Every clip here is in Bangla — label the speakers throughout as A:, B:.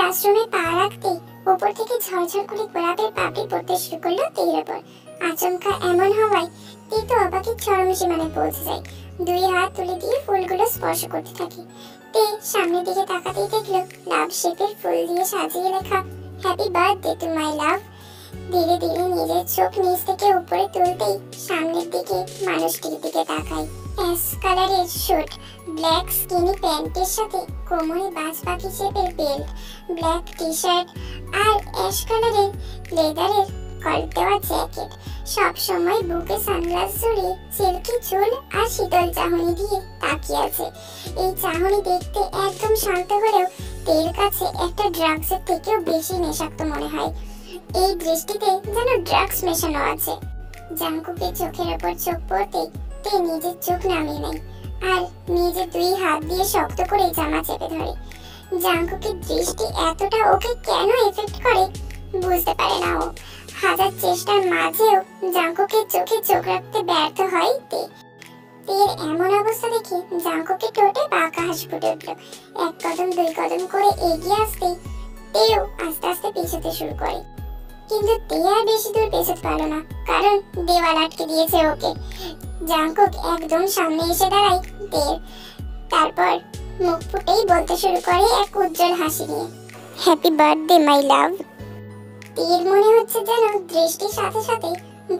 A: ক্লাসরুমে পা রাখতেই উপর থেকে ঝরঝর করে গোলাপের পাপড়ি পড়তে শুরু করলো তের ওপর। আচমকা এমন হওয়ায় তে তো অবাকের চরম সীমানায় পৌঁছে যায়। দুই হাত তুলে দিয়ে ফুলগুলো স্পর্শ করতে থাকে। তে সামনের দিকে তাকাতেই দেখলো লাভ শেপের ফুল দিয়ে সাজিয়ে লেখা হ্যাপি বার্থডে টু মাই লাভ। ধীরে ধীরে নিজের চোখ নিচ থেকে উপরে তুলতেই সামনের দিকে মানুষটির দিকে তাকায়। অ্যাশ কালারের শুট, ব্ল্যাক স্কিনি প্যান্টের সাথে কোমরে বাজ পাখি শেপের বেল্ট, ব্ল্যাক টি শার্ট আর অ্যাশ কালারের লেদারের কলার দেওয়া জ্যাকেট। সব সময় বুকে সানগ্লাস জড়িয়ে সিল্কি চুল আর শীতল চাহনি দিয়ে তাকিয়ে আছে। এই চাহনি দেখতে একদম শান্ত হলেও তের কাছে একটা ড্রাগসের থেকেও বেশি নেশাক্ত মনে হয়। এই দৃষ্টিতে যেন ড্রাগস মেশানো আছে। জাংকুকের চোখের উপর চোখ পড়তেই তে নিজের চোখ নামিয়ে নেয় আর নিজের দুই হাত দিয়ে শক্ত করে জামা চেপে ধরে। জাংকুকের দৃষ্টি এতটা ওকে কেন এফেক্ট করে বুঝতে পারে না ও। হাজার চেষ্টার মাঝেও জাংকুকের চোখে চোখ রাখতে ব্যর্থ হয় তে। তের এমন অবস্থা দেখে জাংকুকের ঠোঁটে বাঁকা হাসি ফুটে উঠল। এক কদম দুই কদম করে এগিয়ে আসতেই তেও আস্তে আস্তে পেছাতে শুরু করে। কিন্তু তে আর বেশি দূর পেছাতে পারল না, কারণ দেওয়াল আটকে দিয়েছে ওকে। জাংকুক একদম সামনে এসে দাঁড়ায় তের। তারপর মুখ ফুটেই বলতে শুরু করে এক উজ্জ্বল হাসি নিয়ে, হ্যাপি বার্থডে মাই লাভ। তের মনে হচ্ছে যেন দৃষ্টির সাথে সাথে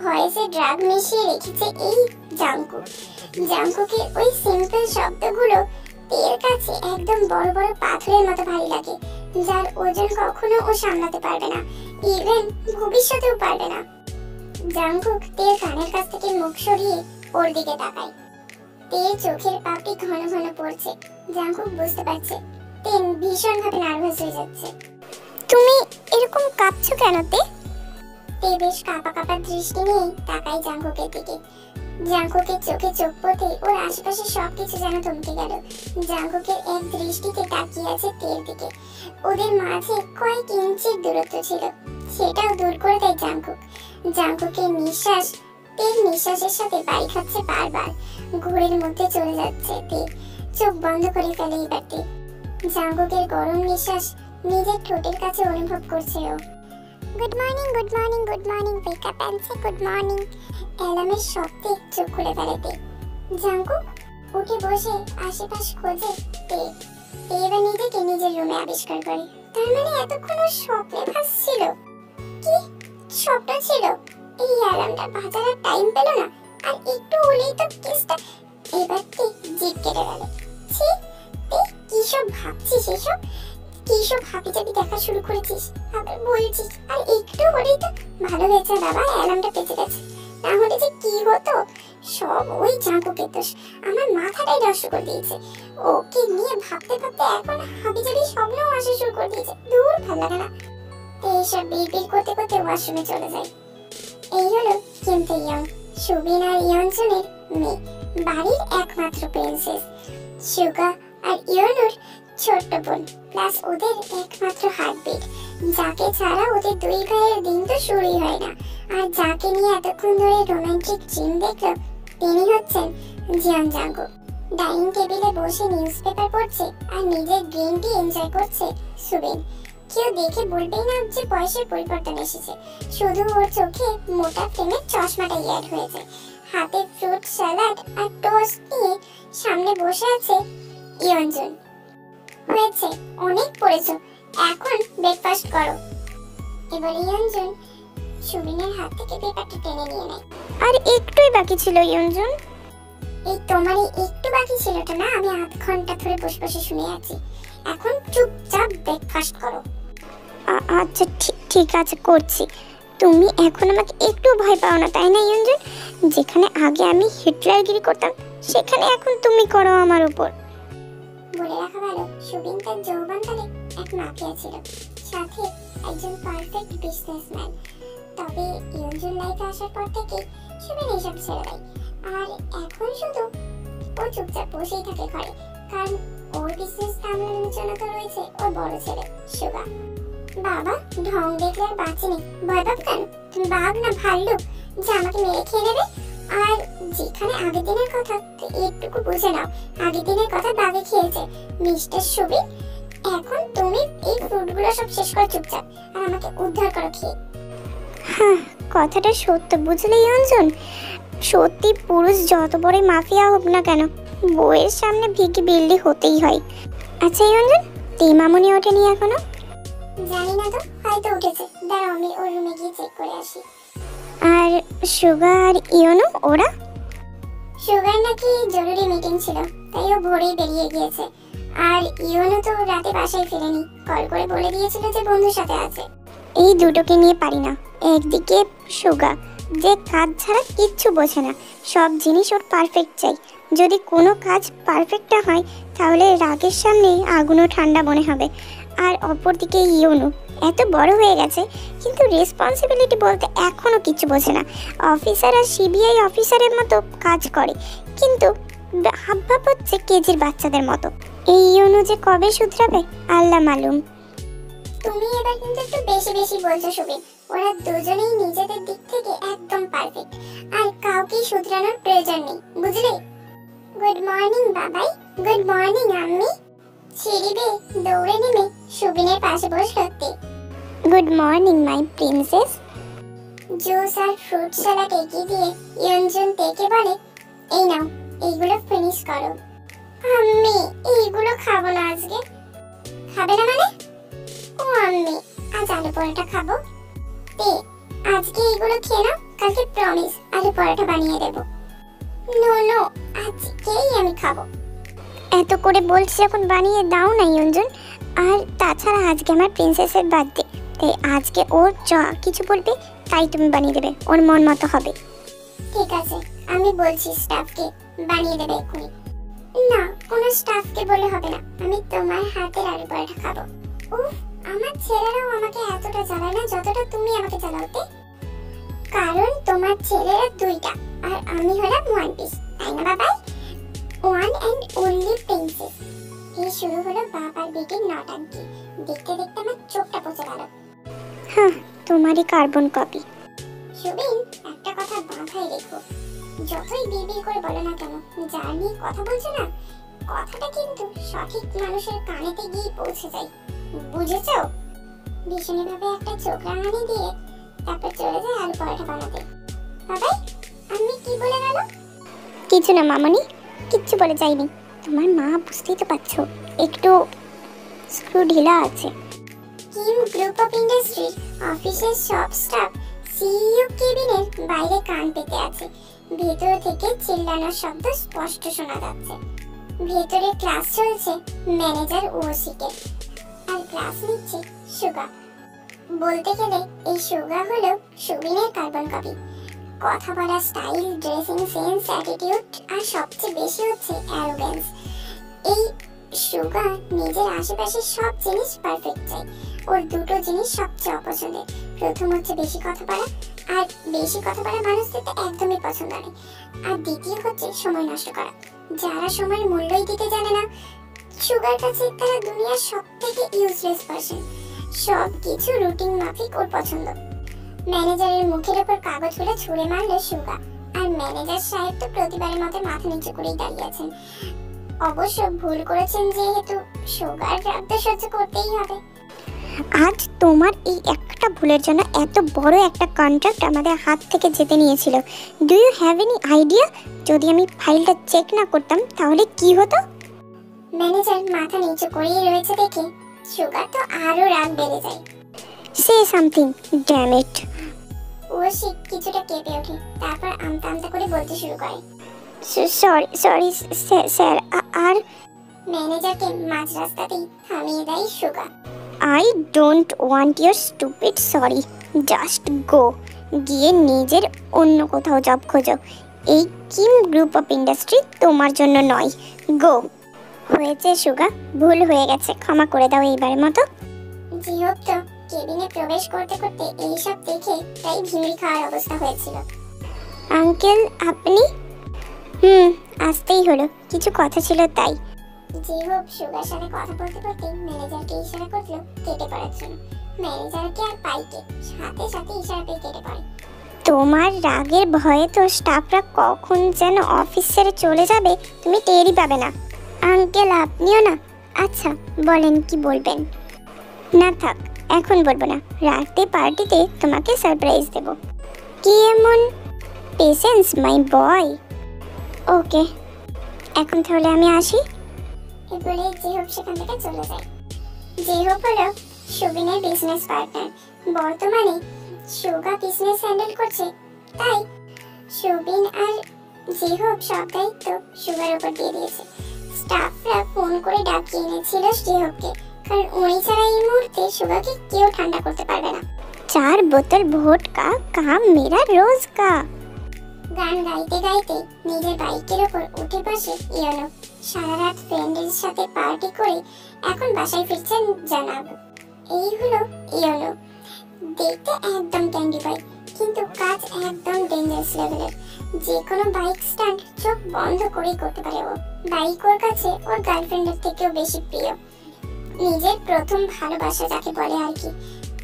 A: ভয়েসে ড্রাগ মিশিয়ে রেখেছে এই জাংকুক। জাংকুকের ওই সিম্পল শব্দগুলো তের কাছে একদম বড় বড় পাথরের মতো ভারী লাগে, যার ওজন কখনো ও সামলাতে পারবে না, ইভেন ভবিষ্যতেও পারবে না। জাংকুক তের কানের কাছ থেকে মুখ সরিয়ে ওর দিকে তাকায়। তের চোখের পাপড়ি ঘন ঘন পড়ছে। জাংকুক বুঝতে পারছে তে ভীষণ ভাবে নার্ভাস হয়ে যাচ্ছে। তুমি এরকম কাঁপছো কেন তে? তে বেশ কাঁপা কাঁপা দৃষ্টি নিয়ে তাকায় জাংকুকের দিকে। জাংকুকের চোখে চোখ পড়তে ওর আশেপাশে সবকিছু যেন থমকে গেল। জাংকুকের এক দৃষ্টিতে তাকিয়ে আছে তের দিকে। ওদের মাঝে কয়েক ইঞ্চির দূরত্ব ছিল, সেটাও দূর করে দেয় জাংকুক। জাংকুকের নিঃশ্বাস তের নিঃশ্বাসের সাথে বাড়ি খাচ্ছে বারবার। ঘোরের মধ্যে চলে যাচ্ছে তে। চোখ বন্ধ করে ফেলে এবার তে। জাংকুকের গরম নিঃশ্বাস নিজের ঠোঁটের কাছে অনুভব করছে ও। Good morning good morning good morning, wake up and say good morning. অ্যালার্মের শব্দে চোখ খুলে ফেলে তে। জাংকুক উঠে বসে আশেপাশ খোঁজে তে। এবার নিজেকে নিজের রুমে আবিষ্কার করে। তার মানে এতক্ষণ স্বপ্নে ভাসছিল। কি স্বপ্ন ছিল? এই অ্যালার্মটা বাজার আর টাইম পেল না, আর একটু হলেই তো কেসটা। এবার তে জিভ কেটে গেল। ছি তে, কি সব ভাবছিস এসব? কি সব হাবি জাবি দেখা শুরু করেছিস, আবার বলছিস আর একটু হলেই তো। ভালো হয়েছে বাবা অ্যালার্মটা বেঁচে গেছে, না হলে যে কি হতো। সব ওই জাংকুকের দোষ, আমার মাথাটাই নষ্ট করে দিয়েছে। ওকে নিয়ে ভাবতে ভাবতে এখন হাবি জাবি স্বপ্নও আসা শুরু করে দিয়েছে। দূর ভালো লাগে না। এইসব বিড়বিড় করতে করতে ওয়াশরুমে চলে যায়। এই হলো কিম তেইয়ং, সুবিন আর ইয়নজনের মেয়ে, বাড়ির একমাত্র প্রিন্সেস। সুগা আর ইয়নুর ছোট্ট বোন, প্লাস ওদের একমাত্র হার্টবিট, যাকে ছাড়া ওদের দুই ভাইয়ের দিন তো শুরুই হয় না। আর যাকে নিয়ে এতক্ষণ ধরে রোমান্টিক ড্রিম দেখলো তিনি হচ্ছেন জিয়ন জাংকুক। ডাইনিং টেবিলে বসে নিউজ পেপার পড়ছে আর নিজের গ্রিন টি এনজয় করছে সুবিন। কেউ দেখে বলবেই না যে বয়সের পরিবর্তন এসেছে, শুধু ওর চোখে মোটা ফ্রেমের চশমাটাই অ্যাড হয়েছে। হাতে ফ্রুট স্যালাড আর টোস্ট নিয়ে সামনে বসে আছে ইয়নজুন। হয়েছে, অনেক পড়েছো, এখন ব্রেকফাস্ট করো। এবার ইয়নজুন সুবিনের হাত থেকে পেপারটা টেনে নিয়ে নেয়। আর একটুই বাকি ছিল ইয়নজুন। এই তোমারই একটু বাকি ছিলটা না, আমি আধ ঘন্টা ধরে বসে বসে শুনে আছি। এখন চুপচাপ ব্রেকফাস্ট করো। আচ্ছা ঠিক আছে করছি। তুমি এখন আমাকে একটু ভয় পাও না তাই না ইয়নজুন? যেখানে আগে আমি হিটলারগিরি করতাম, সেখানে এখন তুমি করো আমার উপর। বলে রাখা ভালো, সুবিন তার যৌবনকালে এক মাফিয়া ছিল, সাথে একজন পারফেক্ট বিজনেসম্যান। তবে ইয়নজুন লাইফে আসার পর থেকে সুবিন এসব ছেড়ে দেয়। আর এখন শুধু ও চুপচাপ বসেই থাকে ঘরে, কারণ ওর বিজনেস সামলানোর জন্য তো রয়েছে ওর বড় ছেলে সুগা। বাবা ঢং দেখলে আর বাঁচেনি, ভয় পাব কেন? তুমি বাঘ না ভাল্লুক যে আমাকে মেরে খেয়ে নেবে? আর যেখানে আগের দিনের কথা একটুকু বুঝে নাও, আগের দিনের কথা বাঘে খেয়েছে মিস্টার সুবিন। এখন তুমি এই ফ্রুটগুলো সব শেষ করে চুপচাপ, আর আমাকে উদ্ধার করো খেয়ে।
B: হ্যাঁ, কথাটা সত্য বুঝলে ইয়ঞ্জন। সত্যি পুরুষ যত বড় মাফিয়া হোক না কেন, বউয়ের সামনে ভিকি বিল্লি হতেই হয়। আচ্ছা ইয়ঞ্জন, মামুনি ওঠেনি এখনো?
A: জানি না তো, হয়তো উঠেছে। দাঁড়াও আমি ওর রুমে গিয়ে চেক করে আসি।
B: আর সুগার ইয়নো ওরা?
A: সুগার নাকি জরুরি মিটিং ছিল, তাই ও ভোরেই বেরিয়ে গিয়েছে। আর ইওনো তো রাতে বাসায় ফিরেনি, কল করে বলে দিয়েছিল যে বন্ধুর সাথে আছে।
B: এই দুটোকে নিয়ে পারি না। একদিকে সুগা, যে কাজ ছাড়া কিচ্ছু বোঝে না, সব জিনিস ওর পারফেক্ট চাই। যদি কোনো কাজ পারফেক্ট না হয় তাহলে রাগের সামনে আগুনও ঠান্ডা মনে হবে। আর অপরদিকে ইউনু এত বড় হয়ে গেছে, কিন্তু রেসপন্সিবিলিটি বলতে এখনও কিছু বোঝে না। অফিসার আর সিবিআই অফিসারের মতো কাজ করে, কিন্তু হাবভাব হচ্ছে কেজির বাচ্চাদের মতো। এই ইউনু যে কবে শুধরাবে আল্লাহ মালুম।
A: তুমি এবার কিন্তু একটু বেশি বেশি বলছো সুবিন। ওরা দুজনেই নিজেদের দিক থেকে একদম পারফেক্ট, আর কাউকেই শুধরানোর প্রয়োজন নেই, বুঝলে? Good morning Babai. Good morning আম্মি। সিঁড়ি বেয়ে দৌড়ে নেমে সুবিনের পাশে বসলো তে।
B: Good morning my princess.
A: Juice আর ফ্রুট স্যালাড এগিয়ে দিয়ে ইয়ঞ্জন তেকে বলে, এই নাও, এইগুলো ফিনিশ করো। আম্মি, এইগুলো খাবো না আজকে। খাবে না মানে? ও আম্মি, আজ আলু পরোটা খাবো। তে, আজকে এইগুলো খেয়ে নাও, কালকে প্রমিস আলু পরোটা বানিয়ে দেবো। নো নো, আজকেই আমি খাবো।
B: এত করে বলছি যখন বানিয়ে দাও না ইয়ঞ্জন। আর তাছাড়া আজকে আমার প্রিন্সেসের বার্থডে, তাই আজকে ওর যা কিছু বলবে তাই তুমি বানিয়ে দেবে, ওর মন মতো হবে।
A: ঠিক আছে, আমি বলছি স্টাফকে বানিয়ে দেবে এক্ষুনি। না, কোনো স্টাফকে বলে হবে না, আমি তোমার হাতের আলু পরোটা খাবো। উফ, আমার ছেলেরাও আমাকে এতটা জ্বালায় না যতটা তুমি আমাকে জ্বালাওতে। কারণ তোমার ছেলেরা দুইটা, আর আমি হলাম ওয়ান পিস, তাই না বাবাই? One and only princess. এই শুরু হলো বাপ আর বেটির নটাঙ্কি। দেখতে দেখতে আমার চোখটা পচে গেল।
B: হ্যাঁ, তোমারই কার্বন কপি।
A: সুবিন, একটা কথা মাথায় রেখো, যতই বিড়বিড় করে বলো না কেন, যার নিয়ে কথা বলছো না, কথাটা কিন্তু সঠিক মানুষের কানেতে গিয়ে পৌঁছে যায়, বুঝেছো? ভীষণই ভাবে একটা চোখ রাঙানি দিয়ে তারপর চলে যায় আলু পরোটা বানাতে। বাবাই, আমি কি বলে গেল?
B: কিছু না মামনি, কিচ্ছু বলে যাইনি। তোমার মা বুঝতেই তো পারছো, একটু স্ক্রু ঢিলা আছে।
A: কিম গ্রুপ অফ ইন্ডাস্ট্রির অফিসের সব স্টাফ সিইও কেবিনের বাইরে কান পেতে আছে। ভেতর থেকে চিল্লানোর শব্দ স্পষ্ট শোনা যাচ্ছে। ভেতরে ক্লাস চলছে ম্যানেজার ওসিকে, আর ক্লাস নিচ্ছে সুগা। বলতে গেলে এই সুগা হলো সুবিনের কার্বন কপি। কথা বলার স্টাইল, ড্রেসিং সেন্স, অ্যাটিটিউড, আর সবচেয়ে বেশি হচ্ছে অ্যারোগেন্স। এই সুগা নিজের আশেপাশে সব জিনিস পারফেক্ট চাই। ওর দুটো জিনিস সবচেয়ে অপছন্দের। প্রথম হচ্ছে বেশি কথা বলা, আর বেশি কথা বলা মানুষদের তো একদমই পছন্দ নয়। আর দ্বিতীয় হচ্ছে সময় নষ্ট করা। যারা সময়ের মূল্যই দিতে জানে না, সুগার কাছে তারা দুনিয়ার সব থেকে ইউজলেস পারসন। সব কিছু রুটিন মাফিক ওর পছন্দ। ম্যানেজারের মুখের উপর কাগজগুলো ছুঁড়ে মারলো সুগা, আর ম্যানেজার সাহেব তো প্রতিবারের মতো মাথা নিচু করেই দাঁড়িয়ে আছেন। অবশ্য ভুল করেছেন, যেহেতু সুগার রাগ তো সহ্য করতেই হবে।
B: আজ তোমার এই একটা ভুলের জন্য এত বড় একটা কন্ট্রাক্ট আমাদের হাত থেকে যেতে নিয়েছিল। Do you have any idea যদি আমি ফাইলটা চেক না করতাম তাহলে কি হতো?
A: ম্যানেজার মাথা নিচু করেই রয়েছে দেখে সুগার তো আরো রাগ বেড়ে যায়।
B: Say something, damn it.
A: ও কিছুটা কেঁপে ওঠে, তারপর আমতা আমতা করে বলতে শুরু করে।
B: Sorry sir. আর
A: ম্যানেজারকে মাঝ রাস্তাতেই থামিয়ে দেয় Suga.
B: I don't want your stupid sorry, just go. গিয়ে নিজের অন্য কোথাও জব খোঁজো। এই কিম গ্রুপ অফ ইন্ডাস্ট্রি তোমার জন্য নয়, গো। হয়েছে সুগা, ভুল হয়ে গেছে, ক্ষমা করে দাও এইবারের মতো।
A: জিহব তো কেবিনে প্রবেশ করতে করতে এইসব দেখে তাই ভিড় খাওয়ার অবস্থা হয়েছিল।
B: আঙ্কেল আপনি? আসতেই হলো, কিছু কথা ছিল তাই।
A: জিহব সুগার সাথে কথা বলতে বলতে ম্যানেজারকে ইশারা করলো কেটে পড়ার জন্য। ম্যানেজারকে আর পাইকে সাথে সাথে ইশারা পেয়ে কেটে পড়ে।
B: তোমার রাগের ভয়ে তো স্টাফরা কখন যেন অফিস ছেড়ে চলে যাবে তুমি টেরই পাবে না। আঙ্কেল আপনিও না? আচ্ছা বলেন, কি বলবেন? না থাক, এখন বলবো না, রাতে পার্টিতে তোমাকে সারপ্রাইজ দেব। কি এমন পেশেন্স মাই বয়। ওকে, এখন তাহলে আমি আসি।
A: এ বলে জিহব সেখান থেকে চলে যায়। জিহব হলো সুবিনের বিজনেস পার্টনার। বর্তমানে সুগা বিজনেস হ্যান্ডেল করছে, তাই সুবিন আর জিহব সব দায়িত্ব সুগার উপর দিয়ে দিয়েছে। স্টাফরা ফোন করে ডাকিয়ে এনেছিল জিহবকে, কারণ উনি ছাড়া এই মুহূর্তে সুগাকে কেউ ঠান্ডা করতে পারবে না।
B: 4 বোতল ভোটকা কাম মেরা রোজ কা।
A: গান গাইতে গাইতে নিজের বাইকের ওপর উঠে বসে ইয়োনো। সারা রাত ফ্রেন্ডের সাথে পার্টি করে এখন বাসায় ফিরছেন জানাব। এই হলো ইয়োনো। দেখতে একদম ক্যান্ডি বয়, কিন্তু কাজ একদম ডেঞ্জারাস লেভেলের। যে কোনো বাইক স্টান্ট চোখ বন্ধ করেই করতে পারে ও। বাইক ওর কাছে ওর গার্লফ্রেন্ডের থেকেও বেশি প্রিয়, নিজের প্রথম ভালোবাসা যাকে বলে আর কি।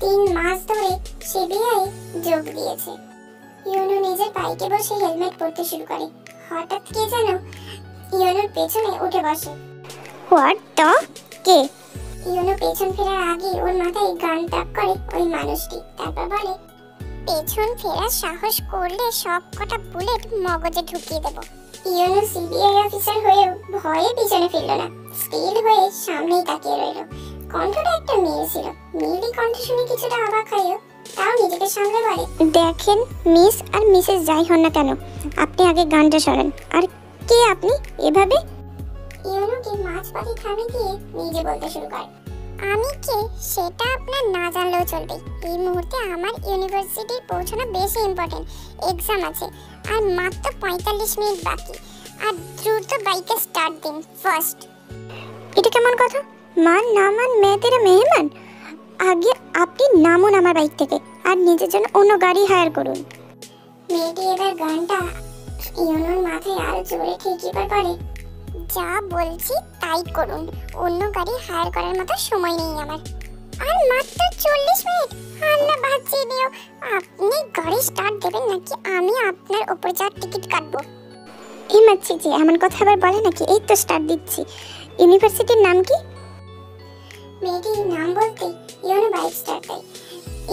A: 3 মাস ধরে সিবিআই যোগ দিয়েছে। ইয়োনো নিজের বাইকে বসে হেলমেট পরতে শুরু করে। হঠাৎ কে যেন ইয়োনোর পেছনে উঠে বসে।
B: What the K?
A: ইয়োনো পেছন ফেরার আগে ওর মাথায় গান তাক করে ওই মানুষটি। তারপর বলে, পেছন ফেরার সাহস করলে সব কটা বুলেট মগজে ঢুকিয়ে দেব। ইয়োনো সিবিআই অফিসার হয়েও ভয়ে পিছনে ফিরল না, স্টিল হয়ে সামনেই তাকিয়ে রইল। কণ্ঠটা একটা মেয়ে ছিল। মেয়েরই কণ্ঠ শুনে কিছুটা অবাক হয়েও তাও নিজেকে সামলে বলে,
B: দেখেন মিস আর মিসেস যাই হন না কেন, আপনি আগে গানটা শোনেন। আর কে আপনি এভাবে?
A: ইয়োনোকে মাঝপথে থামিয়ে দিয়ে নিজে বলতে শুরু করে, আমি কে সেটা আপনার না জানলেও চলবে। এই মুহূর্তে আমার ইউনিভার্সিটি পৌঁছানো বেশি ইম্পর্টেন্ট। এক্সাম আছে আর মাত্র 45 মিনিট বাকি। আর দ্রুত বাইকে স্টার্ট দিন ফার্স্ট।
B: এটা কেমন কথা? মান না মান মে তেরা মেহমান। আগে আপনি নামুন আমার বাইক থেকে আর নিজের জন্য অন্য গাড়ি হায়ার করুন।
A: মেয়েটি এবার গানটা ইয়োনোর মাথায় আরো জোরে ঠিকই করে, যা বলছি তাই করুন। অন্য গাড়ি হায়ার করার মতো সময় নেই আমার। আর মাত্র 40 মিনিট। আল্লাহ বাঁচিয়ে দিও। আপনি গাড়ি স্টার্ট দেবেন নাকি আমি আপনার উপর যাওয়ার টিকিট কাটবো?
B: এই মাছি যে এমন কথা আবার বলে নাকি? এই তো স্টার্ট দিচ্ছি। ইউনিভার্সিটির নাম কি?
A: মেয়েটির নাম বলতে ইয়োনো বাইক স্টার্ট দেয়।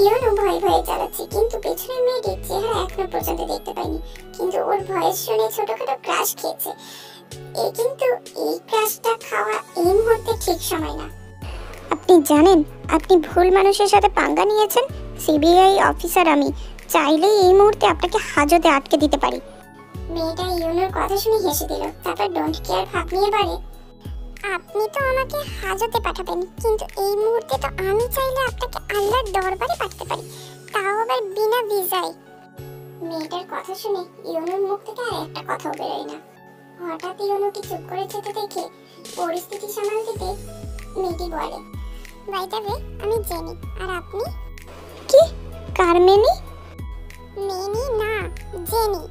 A: ইয়োনো ভয়ে ভয়ে চালাচ্ছে, কিন্তু পেছনের মেয়েটির চেহারা এখনো পর্যন্ত দেখতে পাইনি। কিন্তু ওর ভয়েস শুনে ছোটখাটো ক্রাশ খেয়েছে। কিন্তু এই ক্রাশটা খাওয়া এই মুহূর্তে ঠিক সময় না।
B: আপনি জানেন আপনি ভুল মানুষের সাথে পাঙ্গা নিয়েছেন। সিবিআই অফিসার আমি, চাইলেই এই মুহূর্তে আপনাকে হাজতে আটকে দিতে পারি।
A: মেয়েটা ইয়োনোর কথা শুনে হেসে দিল, তারপর ডোন্ট কেয়ার ভাব নিয়ে বলে, আপনি তো আমাকে হাজতে পাঠাবেন, কিন্তু এই মুহূর্তে তো আমি চাইলে আপনাকে আল্লাহর দরবারে পাঠাতে পারি, তাও আবার বিনা ভিসায়। মেয়েটার কথা শুনে ইয়োনোর মুখ থেকে আর একটা কথাও বেরোয় না। হঠাৎ ইয়োনোকে চুপ করে যেতে দেখে পরিস্থিতি সামাল দিতে মেয়েটি বলে, বাই দ্য ওয়ে আমি জেনি, আর আপনি?
B: কি কারমেনি?
A: মেনি না, জেনি।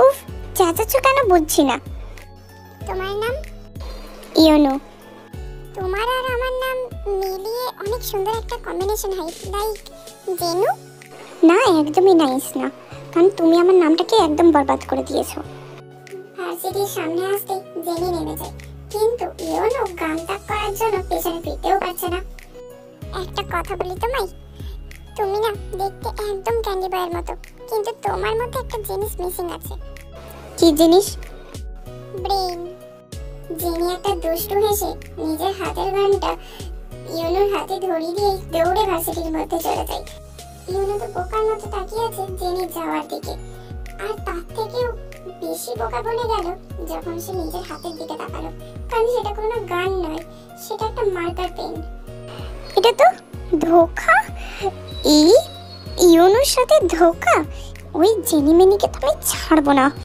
B: উফ, চেঁচাচ্ছ কেন বুঝছি না।
A: তোমার নাম?
B: ইয়োনো।
A: তোমার আর আমার নাম মিলিয়ে অনেক সুন্দর একটা কম্বিনেশন হয়, লাইক জেনু।
B: না, একদমই নাইস না, কারণ তুমি আমার নামটাকে একদম বরবাদ করে দিয়েছো।
A: ভার্সিটির সামনে আসতে জেনি নেমে যায়, কিন্তু ইয়োনো গান তাক করার জন্য পেছনে ফিরতেও পারছে না। একটা কথা বলি তোমায়, তুমি না দেখতে একদম ক্যান্ডি বয়ের মতো, কিন্তু তোমার মধ্যে একটা জিনিস মিসিং আছে।
B: কি জিনিস?
A: ব্রেন। জেনি একটা দুষ্টু হেসে নিজের হাতের গানটা ইয়োনোর হাতে ধরিয়ে দিয়ে দৌড়ে ভার্সিটির মধ্যে চলে যায়। ইয়োনো তো বোকার মতো তাকিয়ে আছে জেনি যাওয়ার দিকে। আর তার থেকেও বেশি বোকা বলে গেল যখন সে নিজের হাতের দিকে তাকালো, কারণ সেটা কোনো গান নয়, সেটা একটা মার্কার পেন।
B: এটা তো ধোঁকা। এই ইয়োনোর সাথে ধোঁকা? ওই জেনিমেনিকে তো আমি ছাড়বো না।